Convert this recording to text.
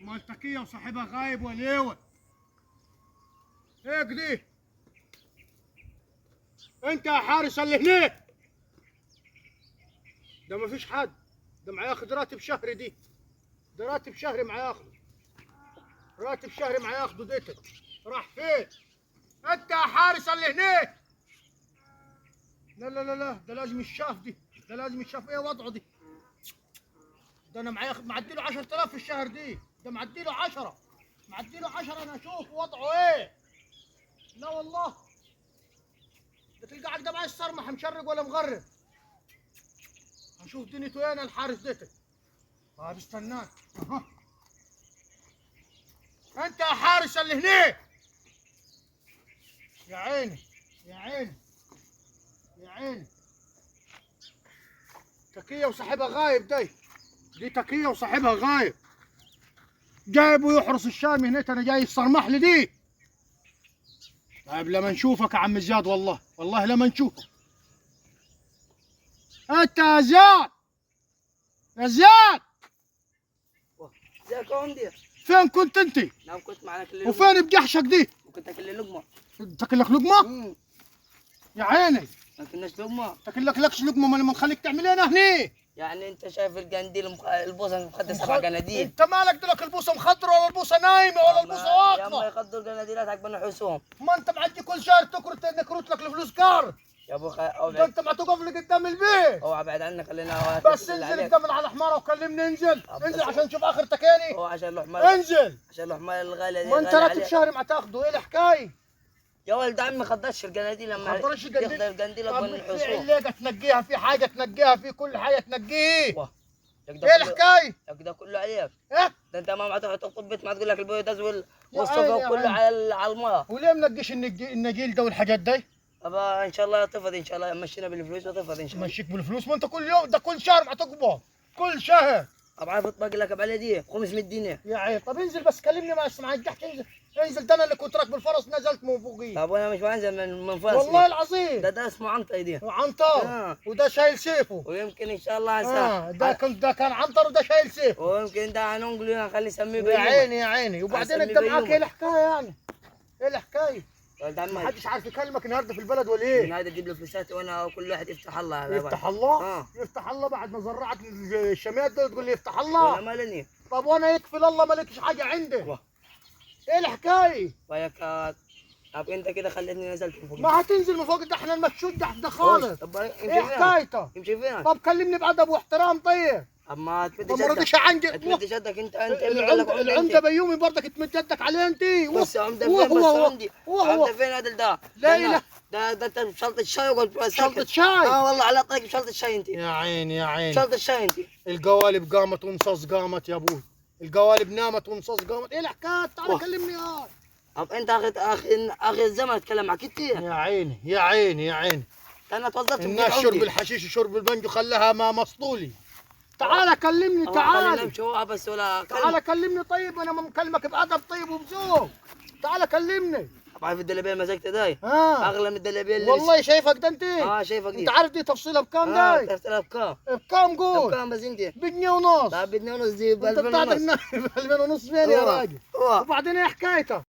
مالتكية وصاحبها غايب وليوه. هيك دي انت يا حارس اللي هناك ده مفيش حد، ده معاه ياخد راتب شهري دي، ده راتب شهري معاه ياخده، راتب شهري معاه ياخده ديتك. راح فين؟ انت يا حارس اللي هناك. لا لا لا لا ده لازم يتشاف دي، ده لازم يتشاف. ايه وضعه دي؟ ده انا معايا معديله 10,000 في الشهر دي، ده معديله 10، معديله 10. انا اشوف وضعه ايه. لا والله ده تلقاك ده معايا الصرمح مشرق ولا مغرب. هنشوف دنيته وين الحارس ديتك. طيب استناك. اها انت يا حارس اللي هناك. يا عيني يا عيني يا عيني. تكية وصاحبها غايب دي تكية وصاحبها غايب. جايبه يحرس الشام هناك. انا جاي يصرمح لي دي. طيب لما نشوفك يا عم زياد، والله والله لما نشوفك. انت يا زياد، يا زياد ازيك يا عمدي؟ فين كنت انت؟ نعم كنت معنا كل لقمة. وفين بجحشك دي؟ وكنت اكل لقمة. تاكل لك لقمة؟ يا عيني ما كناش لقمة. تاكل لكش لقمة. ما نخليك تعمل ايه هني؟ يعني انت شايف القنديل البوصة المقدسة 7 قناديل. انت مالك دلك البوصة مخضرة ولا البوصة نايمة ولا البوصة يا اما واقفة؟ يخضوا القناديلات حق بنو حسوم. ما انت معدي كل شهر نكروت لك الفلوس كارد. يا ابو ده انت ما تقف لي قدام البيت. اوعى بعد عنك خلينا بس انزل قدام على الحمارة وكلمني. انزل انزل عشان نشوف اخرتك يعني. هو عشان الحمال. انزل. عشان الحمال الغالية دي. ما انت راتب شهري ما تاخده. ايه الحكاية؟ يا ولد عمي ما خدتش القناديل لما ما خضرش القنديل. ياخد القنديل طب بنو في حسوم. علاقة تنقيها، في حاجة تنقيها، في كل حاجة تنقيه. واه. ايه الحكاية؟ ده كله عليك. ايه؟ ده انت ما تدخل بيت ما تقول لك البيض يا والصفا عيني يا كله عيني. على الماء. وليه منقيش النجيل ده والحاجات دي؟ ابا ان شاء الله تفض ان شاء الله مشينا بالفلوس وتفض ان شاء الله. مشيك بالفلوس. ما انت كل يوم ده كل شهر ما تقبض كل شهر. ابا عارف باقي لك على دي 500 دينار. يا عيني طب انزل بس كلمني ما اسمع تحكي. انزل انزل. ده انا اللي كنت راكب الفرس نزلت من فوقيه. طب وانا مش بنزل من فاسي. والله العظيم. ده اسمه عنطر دي. وعنطر. وده شايل سيفه. ويمكن ان شاء الله هنساه. ده كان عنتر وده شايل سيفه. ويمكن ده هنقول نخلي نسميه يا بيومه. عيني يا عيني. وبعدين انت معاك ايه الحكايه يعني؟ ايه الحكايه؟ ولد عمي ما حدش عارف يكلمك النهارده في البلد ولا ايه؟ من هذا تجيب له فلوسات وانا كل واحد يفتح الله. يفتح الله؟ يفتح الله بعد ما زرعت الشميات دول تقول لي يفتح الله؟ وانا مالني. طب وانا يكفي الله مالكش حاجه عندي. ايه الحكايه؟ وياك. طب انت كده خليتني نزلت من فوق. ما هتنزل من فوق. ده احنا المشوت ده خالص. طب ايه حكايته؟ يمشي فين؟ طب كلمني بادب واحترام. طيب اما تمد ما جدك. رضيش عنجك. تمد جدك انت العمده بيومي برضك تمد جدك عليه انت. بس عمده فين؟ بس عمده فين هذا ده؟ لا اله. ده انت بشلطة شاي وقلت شلطة شاي؟ والله على طريق بشلطة شاي انت. يا عيني يا عيني. شلطة شاي انت. القوالب قامت ومصاص قامت يا ابوي. القوالب نامت ومصاص قامت. ايه الحكايه؟ تعال كلمني يا. طب انت اخر الزمن اتكلم معك كتير. يا عيني يا عيني يا عيني. انا توظفت الناس شرب الحشيش وشرب البنجو خلاها ما مسطولي. تعال كلمني. تعال بس ولا تعال كلمني. طيب انا مكلمك بادب طيب وبذوق. تعال كلمني. عارف الدلابيه مزجت داي؟ اغلى من الدلابيه والله شايفك ده انت. شايفك دي. انت عارف دي تفصيلها بكام داي؟ تفصيلها بكام؟ بكام قول؟ بكام بس انت؟ بجنيه ونص. طب بجنيه ونص دي ب 2000 ونص. ب 2000 ونص فين يا راجل؟ وبعدين ايه حكايتها؟